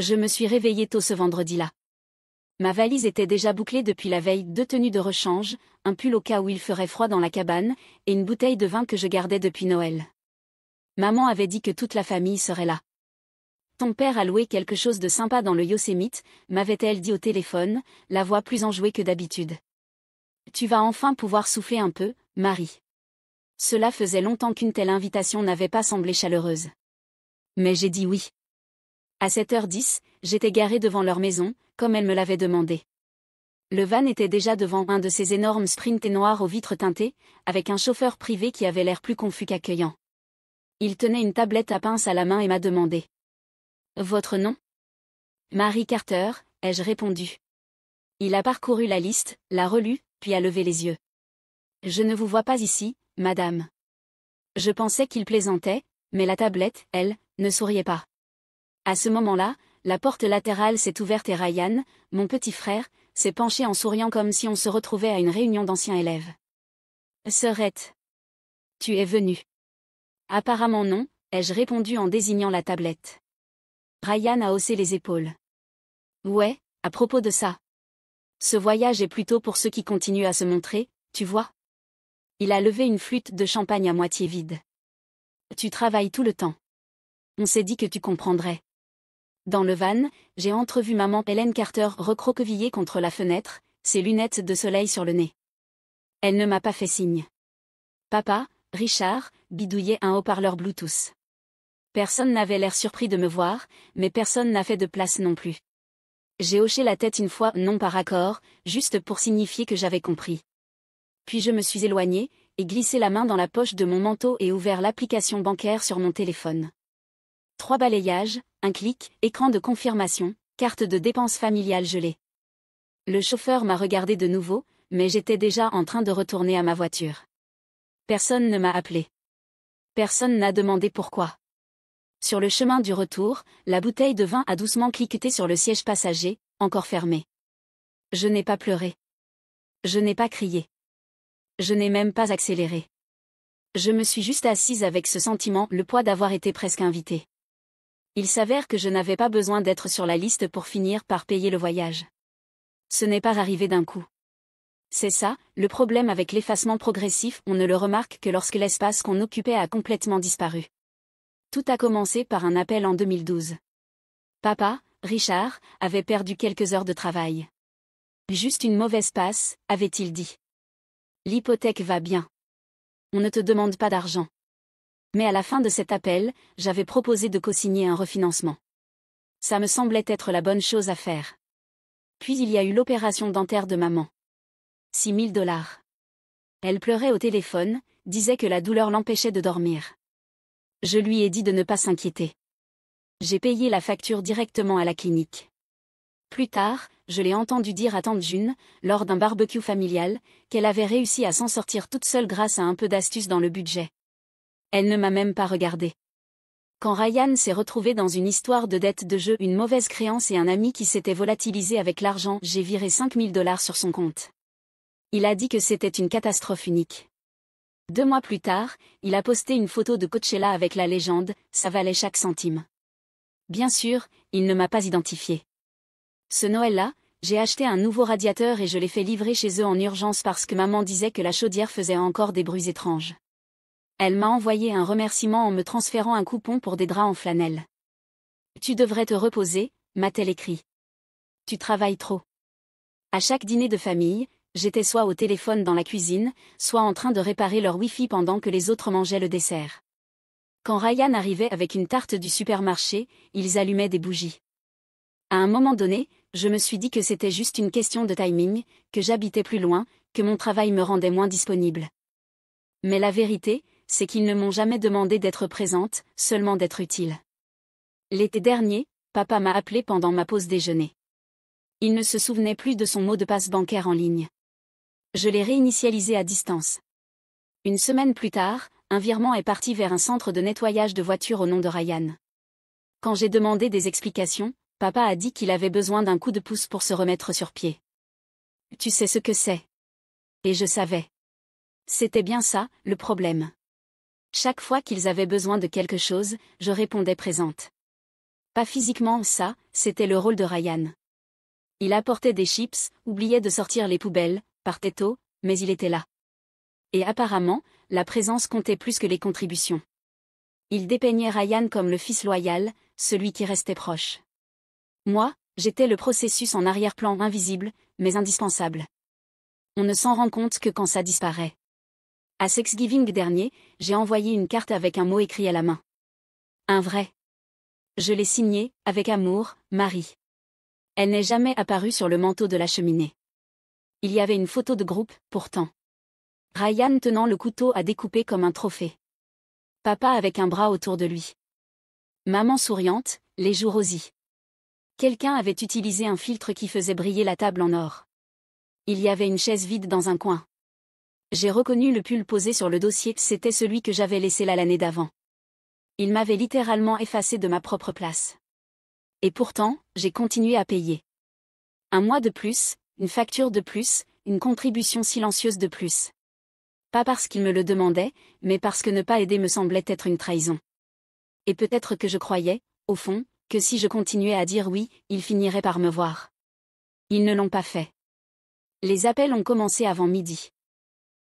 Je me suis réveillée tôt ce vendredi-là. Ma valise était déjà bouclée depuis la veille, 2 tenues de rechange, un pull au cas où il ferait froid dans la cabane, et une bouteille de vin que je gardais depuis Noël. Maman avait dit que toute la famille serait là. Ton père a loué quelque chose de sympa dans le Yosemite, m'avait-elle dit au téléphone, la voix plus enjouée que d'habitude. Tu vas enfin pouvoir souffler un peu, Marie. Cela faisait longtemps qu'une telle invitation n'avait pas semblé chaleureuse. Mais j'ai dit oui. À 7h10, j'étais garée devant leur maison, comme elle me l'avait demandé. Le van était déjà devant un de ces énormes sprints noirs aux vitres teintées, avec un chauffeur privé qui avait l'air plus confus qu'accueillant. Il tenait une tablette à pince à la main et m'a demandé. « Votre nom ?» « Marie Carter », ai-je répondu. Il a parcouru la liste, l'a relue, puis a levé les yeux. « Je ne vous vois pas ici, madame. » Je pensais qu'il plaisantait, mais la tablette, elle, ne souriait pas. À ce moment-là, la porte latérale s'est ouverte et Ryan, mon petit frère, s'est penché en souriant comme si on se retrouvait à une réunion d'anciens élèves. « Sœurette. Tu es venue. » « Apparemment non, ai-je répondu en désignant la tablette. Ryan a haussé les épaules. « Ouais, à propos de ça. Ce voyage est plutôt pour ceux qui continuent à se montrer, tu vois. » Il a levé une flûte de champagne à moitié vide. « Tu travailles tout le temps. On s'est dit que tu comprendrais. » Dans le van, j'ai entrevu maman Hélène Carter recroquevillée contre la fenêtre, ses lunettes de soleil sur le nez. Elle ne m'a pas fait signe. Papa, Richard, bidouillait un haut-parleur Bluetooth. Personne n'avait l'air surpris de me voir, mais personne n'a fait de place non plus. J'ai hoché la tête une fois, non par accord, juste pour signifier que j'avais compris. Puis je me suis éloignée, et glissé la main dans la poche de mon manteau et ouvert l'application bancaire sur mon téléphone. 3 balayages, un clic, écran de confirmation, carte de dépenses familiales gelée. Le chauffeur m'a regardé de nouveau, mais j'étais déjà en train de retourner à ma voiture. Personne ne m'a appelé. Personne n'a demandé pourquoi. Sur le chemin du retour, la bouteille de vin a doucement cliqueté sur le siège passager, encore fermé. Je n'ai pas pleuré. Je n'ai pas crié. Je n'ai même pas accéléré. Je me suis juste assise avec ce sentiment, le poids d'avoir été presque invitée. Il s'avère que je n'avais pas besoin d'être sur la liste pour finir par payer le voyage. Ce n'est pas arrivé d'un coup. C'est ça, le problème avec l'effacement progressif, on ne le remarque que lorsque l'espace qu'on occupait a complètement disparu. Tout a commencé par un appel en 2012. Papa, Richard, avait perdu quelques heures de travail. Juste une mauvaise passe, avait-il dit. L'hypothèque va bien. On ne te demande pas d'argent. Mais à la fin de cet appel, j'avais proposé de co-signer un refinancement. Ça me semblait être la bonne chose à faire. Puis il y a eu l'opération dentaire de maman. $6 000. Elle pleurait au téléphone, disait que la douleur l'empêchait de dormir. Je lui ai dit de ne pas s'inquiéter. J'ai payé la facture directement à la clinique. Plus tard, je l'ai entendu dire à tante June, lors d'un barbecue familial, qu'elle avait réussi à s'en sortir toute seule grâce à un peu d'astuce dans le budget. Elle ne m'a même pas regardé. Quand Ryan s'est retrouvé dans une histoire de dette de jeu, une mauvaise créance et un ami qui s'était volatilisé avec l'argent, j'ai viré $5 000 sur son compte. Il a dit que c'était une catastrophe unique. 2 mois plus tard, il a posté une photo de Coachella avec la légende « Ça valait chaque centime ». Bien sûr, il ne m'a pas identifié. Ce Noël-là, j'ai acheté un nouveau radiateur et je l'ai fait livrer chez eux en urgence parce que maman disait que la chaudière faisait encore des bruits étranges. Elle m'a envoyé un remerciement en me transférant un coupon pour des draps en flanelle. « Tu devrais te reposer », m'a-t-elle écrit. « Tu travailles trop. » À chaque dîner de famille, j'étais soit au téléphone dans la cuisine, soit en train de réparer leur Wi-Fi pendant que les autres mangeaient le dessert. Quand Ryan arrivait avec une tarte du supermarché, ils allumaient des bougies. À un moment donné, je me suis dit que c'était juste une question de timing, que j'habitais plus loin, que mon travail me rendait moins disponible. Mais la vérité, c'est qu'ils ne m'ont jamais demandé d'être présente, seulement d'être utile. L'été dernier, papa m'a appelé pendant ma pause déjeuner. Il ne se souvenait plus de son mot de passe bancaire en ligne. Je l'ai réinitialisé à distance. Une semaine plus tard, un virement est parti vers un centre de nettoyage de voitures au nom de Ryan. Quand j'ai demandé des explications, papa a dit qu'il avait besoin d'un coup de pouce pour se remettre sur pied. Tu sais ce que c'est. Et je savais. C'était bien ça, le problème. Chaque fois qu'ils avaient besoin de quelque chose, je répondais présente. Pas physiquement ça, c'était le rôle de Ryan. Il apportait des chips, oubliait de sortir les poubelles, partait tôt, mais il était là. Et apparemment, la présence comptait plus que les contributions. Il dépeignait Ryan comme le fils loyal, celui qui restait proche. Moi, j'étais le processus en arrière-plan invisible, mais indispensable. On ne s'en rend compte que quand ça disparaît. À Thanksgiving dernier, j'ai envoyé une carte avec un mot écrit à la main. Un vrai. Je l'ai signé, avec amour, Marie. Elle n'est jamais apparue sur le manteau de la cheminée. Il y avait une photo de groupe, pourtant. Ryan tenant le couteau à découper comme un trophée. Papa avec un bras autour de lui. Maman souriante, les joues rosies. Quelqu'un avait utilisé un filtre qui faisait briller la table en or. Il y avait une chaise vide dans un coin. J'ai reconnu le pull posé sur le dossier, c'était celui que j'avais laissé là l'année d'avant. Il m'avait littéralement effacé de ma propre place. Et pourtant, j'ai continué à payer. Un mois de plus, une facture de plus, une contribution silencieuse de plus. Pas parce qu'il me le demandait, mais parce que ne pas aider me semblait être une trahison. Et peut-être que je croyais, au fond, que si je continuais à dire oui, ils finiraient par me voir. Ils ne l'ont pas fait. Les appels ont commencé avant midi.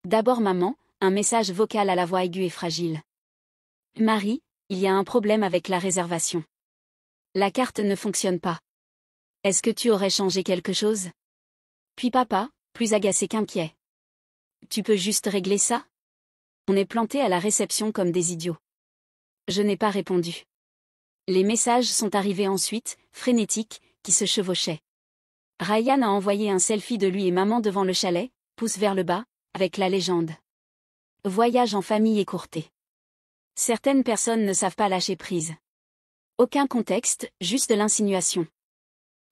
D'abord maman, un message vocal à la voix aiguë et fragile. Marie, il y a un problème avec la réservation. La carte ne fonctionne pas. Est-ce que tu aurais changé quelque chose? Puis papa, plus agacé qu'inquiet. Tu peux juste régler ça? On est planté à la réception comme des idiots. Je n'ai pas répondu. Les messages sont arrivés ensuite, frénétiques, qui se chevauchaient. Ryan a envoyé un selfie de lui et maman devant le chalet, pouce vers le bas, avec la légende. Voyage en famille écourté. Certaines personnes ne savent pas lâcher prise. Aucun contexte, juste l'insinuation.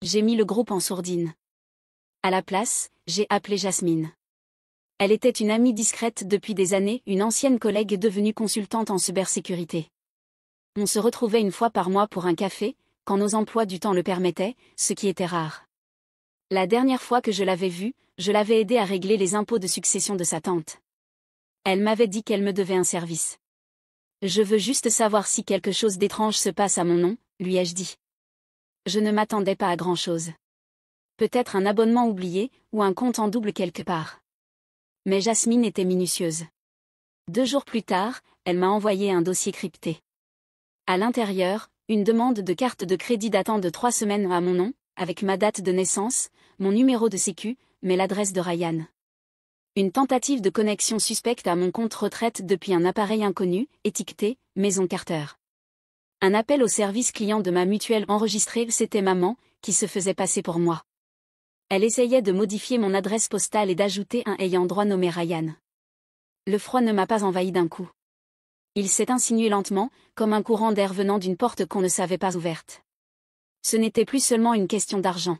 J'ai mis le groupe en sourdine. À la place, j'ai appelé Jasmine. Elle était une amie discrète depuis des années, une ancienne collègue devenue consultante en cybersécurité. On se retrouvait une fois par mois pour un café, quand nos emplois du temps le permettaient, ce qui était rare. La dernière fois que je l'avais vue, je l'avais aidée à régler les impôts de succession de sa tante. Elle m'avait dit qu'elle me devait un service. Je veux juste savoir si quelque chose d'étrange se passe à mon nom, lui ai-je dit. Je ne m'attendais pas à grand-chose. Peut-être un abonnement oublié, ou un compte en double quelque part. Mais Jasmine était minutieuse. 2 jours plus tard, elle m'a envoyé un dossier crypté. À l'intérieur, une demande de carte de crédit datant de 3 semaines à mon nom, avec ma date de naissance, mon numéro de sécu, mais l'adresse de Ryan. Une tentative de connexion suspecte à mon compte retraite depuis un appareil inconnu, étiqueté « Maison Carter ». Un appel au service client de ma mutuelle enregistré, c'était maman, qui se faisait passer pour moi. Elle essayait de modifier mon adresse postale et d'ajouter un ayant droit nommé Ryan. Le froid ne m'a pas envahi d'un coup. Il s'est insinué lentement, comme un courant d'air venant d'une porte qu'on ne savait pas ouverte. Ce n'était plus seulement une question d'argent.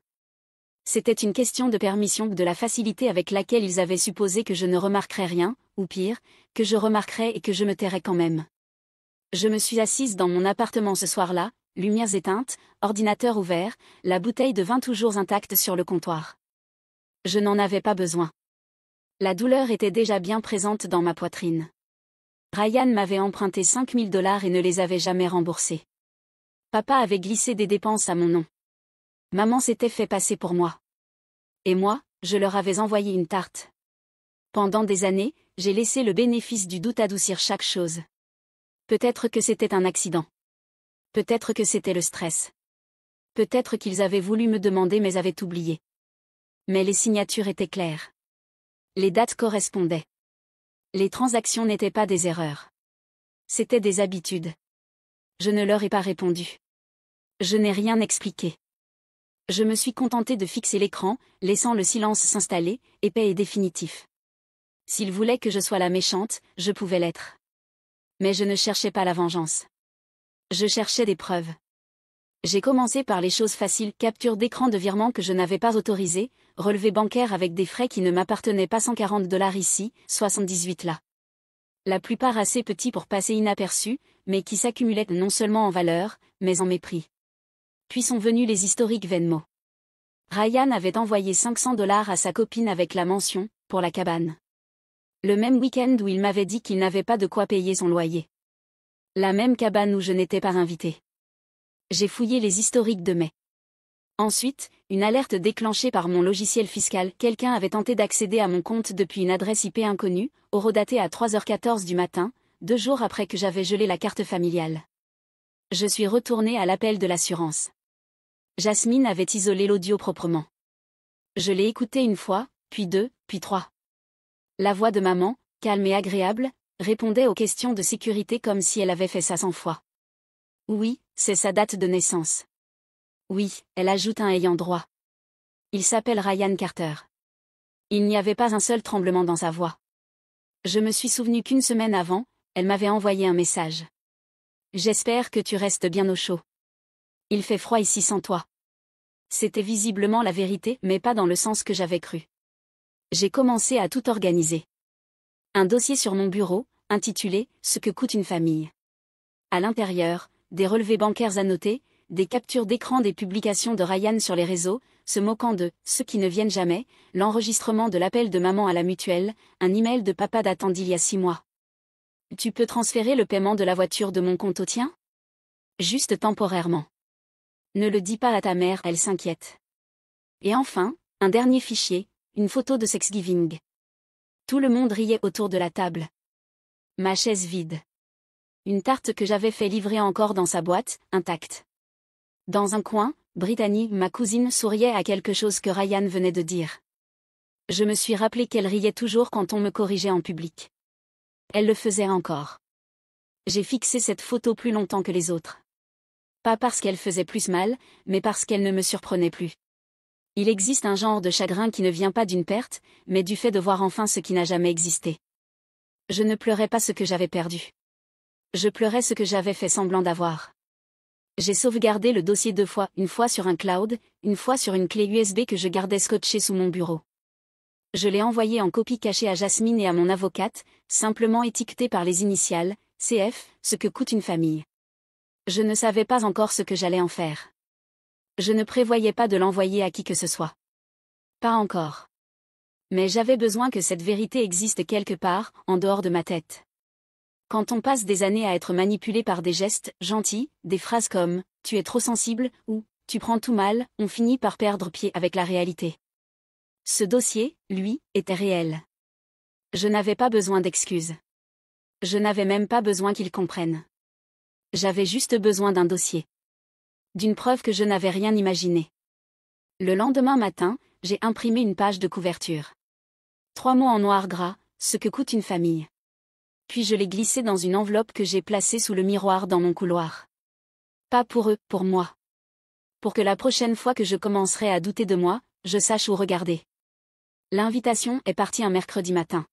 C'était une question de permission, de la facilité avec laquelle ils avaient supposé que je ne remarquerais rien, ou pire, que je remarquerais et que je me tairais quand même. Je me suis assise dans mon appartement ce soir-là, lumières éteintes, ordinateur ouvert, la bouteille de vin toujours intacte sur le comptoir. Je n'en avais pas besoin. La douleur était déjà bien présente dans ma poitrine. Ryan m'avait emprunté $5 000 et ne les avait jamais remboursés. Papa avait glissé des dépenses à mon nom. Maman s'était fait passer pour moi. Et moi, je leur avais envoyé une tarte. Pendant des années, j'ai laissé le bénéfice du doute adoucir chaque chose. Peut-être que c'était un accident. Peut-être que c'était le stress. Peut-être qu'ils avaient voulu me demander mais avaient oublié. Mais les signatures étaient claires. Les dates correspondaient. Les transactions n'étaient pas des erreurs. C'étaient des habitudes. Je ne leur ai pas répondu. Je n'ai rien expliqué. Je me suis contentée de fixer l'écran, laissant le silence s'installer, épais et définitif. S'ils voulaient que je sois la méchante, je pouvais l'être. Mais je ne cherchais pas la vengeance. Je cherchais des preuves. J'ai commencé par les choses faciles, capture d'écran de virement que je n'avais pas autorisé, relevé bancaire avec des frais qui ne m'appartenaient pas, $140 ici, 78 là. La plupart assez petits pour passer inaperçus, mais qui s'accumulaient non seulement en valeur, mais en mépris. Puis sont venus les historiques Venmo. Ryan avait envoyé $500 à sa copine avec la mention « pour la cabane ». Le même week-end où il m'avait dit qu'il n'avait pas de quoi payer son loyer. La même cabane où je n'étais pas invitée. J'ai fouillé les historiques de mai. Ensuite, une alerte déclenchée par mon logiciel fiscal. Quelqu'un avait tenté d'accéder à mon compte depuis une adresse IP inconnue, horodatée à 3h14 du matin, 2 jours après que j'avais gelé la carte familiale. Je suis retournée à l'appel de l'assurance. Jasmine avait isolé l'audio proprement. Je l'ai écouté une fois, puis 2, puis 3. La voix de maman, calme et agréable, répondait aux questions de sécurité comme si elle avait fait ça 100 fois. Oui, c'est sa date de naissance. Oui, elle ajoute un ayant droit. Il s'appelle Ryan Carter. Il n'y avait pas un seul tremblement dans sa voix. Je me suis souvenu qu'une semaine avant, elle m'avait envoyé un message. J'espère que tu restes bien au chaud. Il fait froid ici sans toi. C'était visiblement la vérité, mais pas dans le sens que j'avais cru. J'ai commencé à tout organiser. Un dossier sur mon bureau, intitulé « Ce que coûte une famille ». À l'intérieur, des relevés bancaires annotés, des captures d'écran des publications de Ryan sur les réseaux, se moquant de « ceux qui ne viennent jamais », l'enregistrement de l'appel de maman à la mutuelle, un email de papa datant d'il y a 6 mois. « Tu peux transférer le paiement de la voiture de mon compte au tien ? Juste temporairement. Ne le dis pas à ta mère, elle s'inquiète. » Et enfin, un dernier fichier, une photo de Thanksgiving. Tout le monde riait autour de la table. Ma chaise vide. Une tarte que j'avais fait livrer encore dans sa boîte, intacte. Dans un coin, Brittany, ma cousine, souriait à quelque chose que Ryan venait de dire. Je me suis rappelé qu'elle riait toujours quand on me corrigeait en public. Elle le faisait encore. J'ai fixé cette photo plus longtemps que les autres. Pas parce qu'elle faisait plus mal, mais parce qu'elle ne me surprenait plus. Il existe un genre de chagrin qui ne vient pas d'une perte, mais du fait de voir enfin ce qui n'a jamais existé. Je ne pleurais pas ce que j'avais perdu. Je pleurais ce que j'avais fait semblant d'avoir. J'ai sauvegardé le dossier 2 fois, une fois sur un cloud, une fois sur une clé USB que je gardais scotchée sous mon bureau. Je l'ai envoyé en copie cachée à Jasmine et à mon avocate, simplement étiquetée par les initiales, CF, ce que coûte une famille. Je ne savais pas encore ce que j'allais en faire. Je ne prévoyais pas de l'envoyer à qui que ce soit. Pas encore. Mais j'avais besoin que cette vérité existe quelque part, en dehors de ma tête. Quand on passe des années à être manipulé par des gestes gentils, des phrases comme « tu es trop sensible » ou « tu prends tout mal », on finit par perdre pied avec la réalité. Ce dossier, lui, était réel. Je n'avais pas besoin d'excuses. Je n'avais même pas besoin qu'il comprenne. J'avais juste besoin d'un dossier. D'une preuve que je n'avais rien imaginé. Le lendemain matin, j'ai imprimé une page de couverture. 3 mots en noir gras, ce que coûte une famille. Puis je l'ai glissé dans une enveloppe que j'ai placée sous le miroir dans mon couloir. Pas pour eux, pour moi. Pour que la prochaine fois que je commencerai à douter de moi, je sache où regarder. L'invitation est partie un mercredi matin.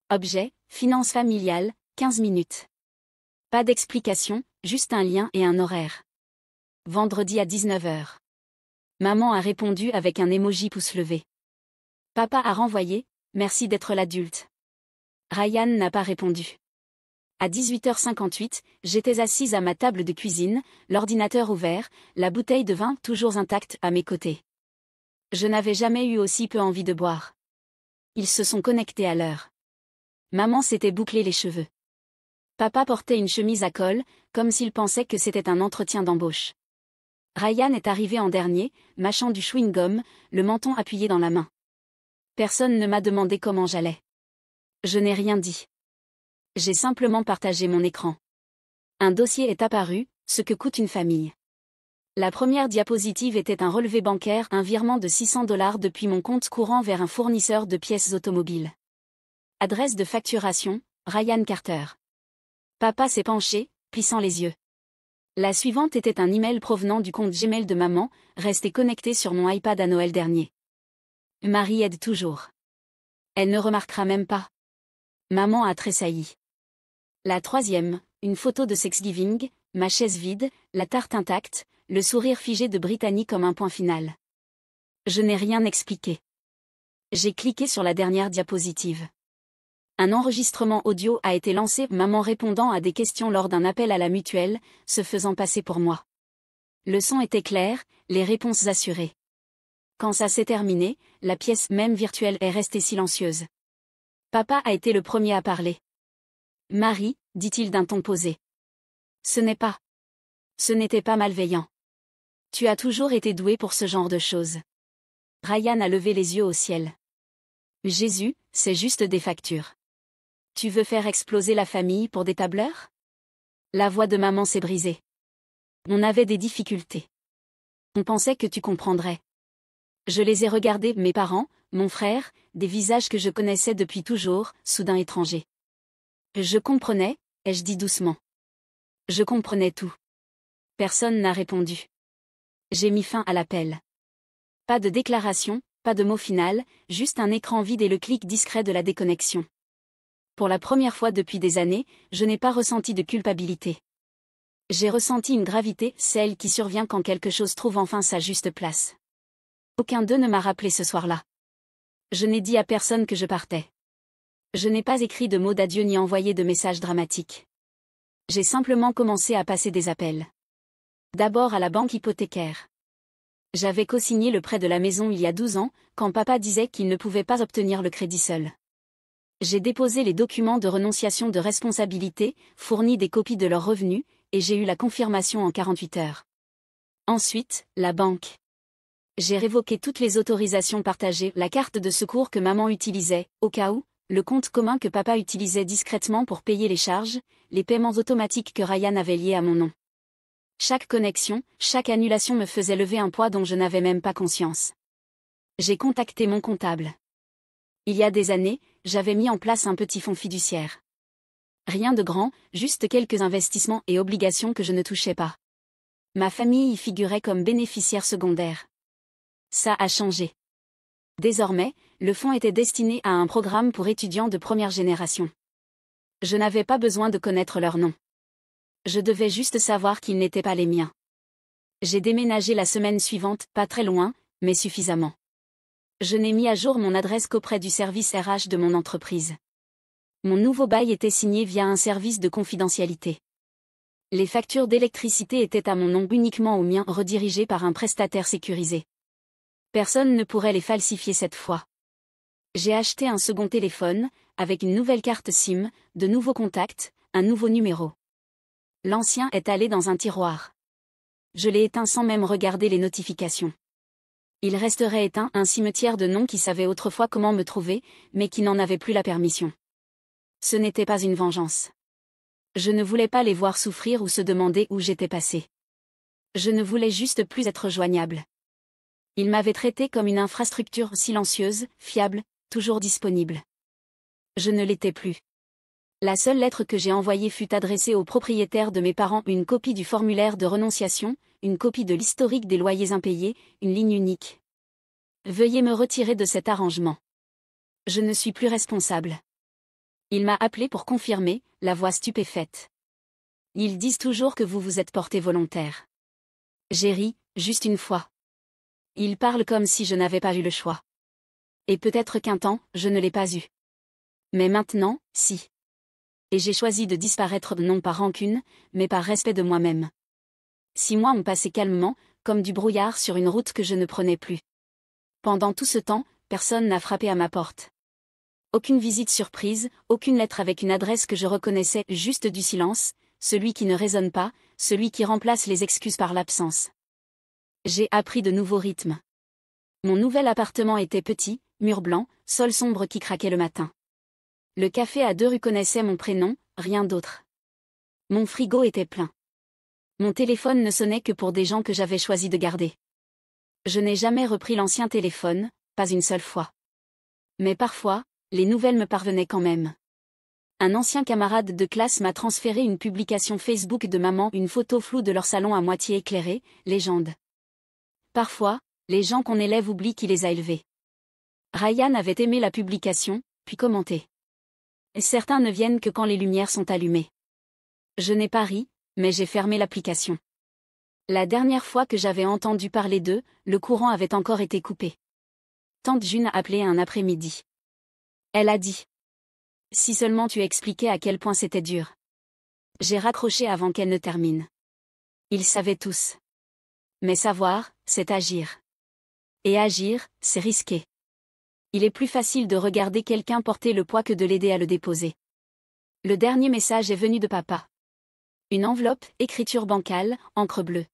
Objet, finances familiales, 15 minutes. Pas d'explication, juste un lien et un horaire. Vendredi à 19h. Maman a répondu avec un emoji pouce levé. Papa a renvoyé, merci d'être l'adulte. Ryan n'a pas répondu. À 18h58, j'étais assise à ma table de cuisine, l'ordinateur ouvert, la bouteille de vin toujours intacte à mes côtés. Je n'avais jamais eu aussi peu envie de boire. Ils se sont connectés à l'heure. Maman s'était bouclé les cheveux. Papa portait une chemise à col, comme s'il pensait que c'était un entretien d'embauche. Ryan est arrivé en dernier, mâchant du chewing-gum, le menton appuyé dans la main. Personne ne m'a demandé comment j'allais. Je n'ai rien dit. J'ai simplement partagé mon écran. Un dossier est apparu, ce que coûte une famille. La première diapositive était un relevé bancaire, un virement de $600 depuis mon compte courant vers un fournisseur de pièces automobiles. Adresse de facturation, Ryan Carter. Papa s'est penché, plissant les yeux. La suivante était un email provenant du compte Gmail de maman, resté connecté sur mon iPad à Noël dernier. Marie aide toujours. Elle ne remarquera même pas. Maman a tressailli. La troisième, une photo de Thanksgiving, ma chaise vide, la tarte intacte, le sourire figé de Brittany comme un point final. Je n'ai rien expliqué. J'ai cliqué sur la dernière diapositive. Un enregistrement audio a été lancé, maman répondant à des questions lors d'un appel à la mutuelle, se faisant passer pour moi. Le son était clair, les réponses assurées. Quand ça s'est terminé, la pièce même virtuelle est restée silencieuse. Papa a été le premier à parler. Marie, dit-il d'un ton posé. Ce n'est pas. Ce n'était pas malveillant. Tu as toujours été doué pour ce genre de choses. Ryan a levé les yeux au ciel. Jésus, c'est juste des factures. Tu veux faire exploser la famille pour des tableurs? La voix de maman s'est brisée. On avait des difficultés. On pensait que tu comprendrais. Je les ai regardés, mes parents, mon frère, des visages que je connaissais depuis toujours, soudain étrangers. Je comprenais, ai-je dit doucement. Je comprenais tout. Personne n'a répondu. J'ai mis fin à l'appel. Pas de déclaration, pas de mot final, juste un écran vide et le clic discret de la déconnexion. Pour la première fois depuis des années, je n'ai pas ressenti de culpabilité. J'ai ressenti une gravité, celle qui survient quand quelque chose trouve enfin sa juste place. Aucun d'eux ne m'a rappelé ce soir-là. Je n'ai dit à personne que je partais. Je n'ai pas écrit de mots d'adieu ni envoyé de messages dramatiques. J'ai simplement commencé à passer des appels. D'abord à la banque hypothécaire. J'avais co-signé le prêt de la maison il y a 12 ans, quand papa disait qu'il ne pouvait pas obtenir le crédit seul. J'ai déposé les documents de renonciation de responsabilité, fourni des copies de leurs revenus, et j'ai eu la confirmation en 48 heures. Ensuite, la banque. J'ai révoqué toutes les autorisations partagées, la carte de secours que maman utilisait, au cas où, le compte commun que papa utilisait discrètement pour payer les charges, les paiements automatiques que Ryan avait liés à mon nom. Chaque connexion, chaque annulation me faisait lever un poids dont je n'avais même pas conscience. J'ai contacté mon comptable. Il y a des années, j'avais mis en place un petit fonds fiduciaire. Rien de grand, juste quelques investissements et obligations que je ne touchais pas. Ma famille y figurait comme bénéficiaire secondaire. Ça a changé. Désormais, le fonds était destiné à un programme pour étudiants de première génération. Je n'avais pas besoin de connaître leur nom. Je devais juste savoir qu'ils n'étaient pas les miens. J'ai déménagé la semaine suivante, pas très loin, mais suffisamment. Je n'ai mis à jour mon adresse qu'auprès du service RH de mon entreprise. Mon nouveau bail était signé via un service de confidentialité. Les factures d'électricité étaient à mon nom uniquement au mien, redirigées par un prestataire sécurisé. Personne ne pourrait les falsifier cette fois. J'ai acheté un second téléphone, avec une nouvelle carte SIM, de nouveaux contacts, un nouveau numéro. L'ancien est allé dans un tiroir. Je l'ai éteint sans même regarder les notifications. Il resterait éteint, un cimetière de noms qui savaient autrefois comment me trouver, mais qui n'en avaient plus la permission. Ce n'était pas une vengeance. Je ne voulais pas les voir souffrir ou se demander où j'étais passé. Je ne voulais juste plus être joignable. Ils m'avaient traité comme une infrastructure silencieuse, fiable, toujours disponible. Je ne l'étais plus. La seule lettre que j'ai envoyée fut adressée au propriétaire de mes parents, une copie du formulaire de renonciation, une copie de l'historique des loyers impayés, une ligne unique. Veuillez me retirer de cet arrangement. Je ne suis plus responsable. Il m'a appelé pour confirmer, la voix stupéfaite. Ils disent toujours que vous vous êtes porté volontaire. J'ai ri, juste une fois. Ils parlent comme si je n'avais pas eu le choix. Et peut-être qu'un temps, je ne l'ai pas eu. Mais maintenant, si. Et j'ai choisi de disparaître non par rancune, mais par respect de moi-même. 6 mois ont passé calmement, comme du brouillard sur une route que je ne prenais plus. Pendant tout ce temps, personne n'a frappé à ma porte. Aucune visite surprise, aucune lettre avec une adresse que je reconnaissais, juste du silence, celui qui ne résonne pas, celui qui remplace les excuses par l'absence. J'ai appris de nouveaux rythmes. Mon nouvel appartement était petit, mur blanc, sol sombre qui craquait le matin. Le café à 2 rues connaissait mon prénom, rien d'autre. Mon frigo était plein. Mon téléphone ne sonnait que pour des gens que j'avais choisi de garder. Je n'ai jamais repris l'ancien téléphone, pas une seule fois. Mais parfois, les nouvelles me parvenaient quand même. Un ancien camarade de classe m'a transféré une publication Facebook de maman, une photo floue de leur salon à moitié éclairé, légende. Parfois, les gens qu'on élève oublient qui les a élevés. Ryan avait aimé la publication, puis commenté. Certains ne viennent que quand les lumières sont allumées. Je n'ai pas ri, mais j'ai fermé l'application. La dernière fois que j'avais entendu parler d'eux, le courant avait encore été coupé. Tante June a appelé un après-midi. Elle a dit. Si seulement tu expliquais à quel point c'était dur. J'ai raccroché avant qu'elle ne termine. Ils savaient tous. Mais savoir, c'est agir. Et agir, c'est risquer. Il est plus facile de regarder quelqu'un porter le poids que de l'aider à le déposer. Le dernier message est venu de papa. Une enveloppe, écriture bancale, encre bleue.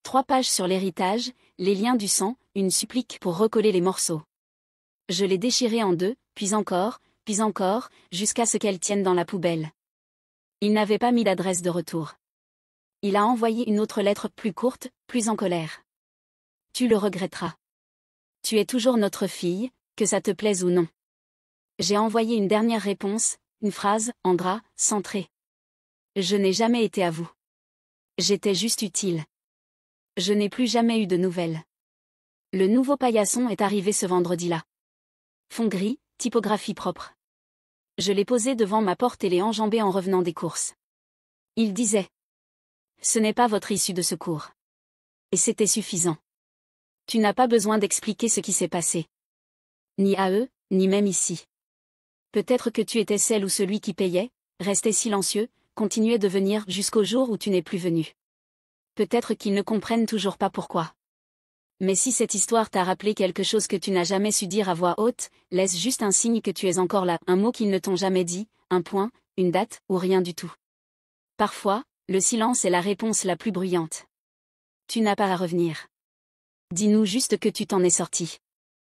3 pages sur l'héritage, les liens du sang, une supplique pour recoller les morceaux. Je l'ai déchirée en 2, puis encore, jusqu'à ce qu'elle tienne dans la poubelle. Il n'avait pas mis d'adresse de retour. Il a envoyé une autre lettre plus courte, plus en colère. Tu le regretteras. Tu es toujours notre fille, que ça te plaise ou non. J'ai envoyé une dernière réponse, une phrase, en gras, centrée. Je n'ai jamais été à vous. J'étais juste utile. Je n'ai plus jamais eu de nouvelles. Le nouveau paillasson est arrivé ce vendredi-là. Fond gris, typographie propre. Je l'ai posé devant ma porte et l'ai enjambé en revenant des courses. Il disait. Ce n'est pas votre issue de secours. Et c'était suffisant. Tu n'as pas besoin d'expliquer ce qui s'est passé. Ni à eux, ni même ici. Peut-être que tu étais celle ou celui qui payait, restait silencieux, continuait de venir jusqu'au jour où tu n'es plus venu. Peut-être qu'ils ne comprennent toujours pas pourquoi. Mais si cette histoire t'a rappelé quelque chose que tu n'as jamais su dire à voix haute, laisse juste un signe que tu es encore là, un mot qu'ils ne t'ont jamais dit, un point, une date, ou rien du tout. Parfois, le silence est la réponse la plus bruyante. Tu n'as pas à revenir. Dis-nous juste que tu t'en es sorti.